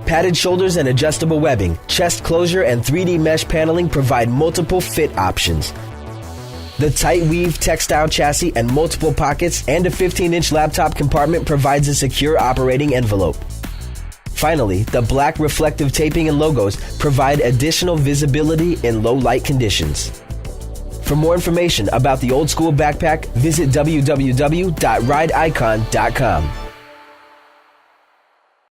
Padded shoulders and adjustable webbing, chest closure, and 3D mesh paneling provide multiple fit options. The tight weave textile chassis and multiple pockets and a 15-inch laptop compartment provides a secure operating envelope. Finally, the black reflective taping and logos provide additional visibility in low light conditions. For more information about the Old Skool backpack, visit www.rideicon.com.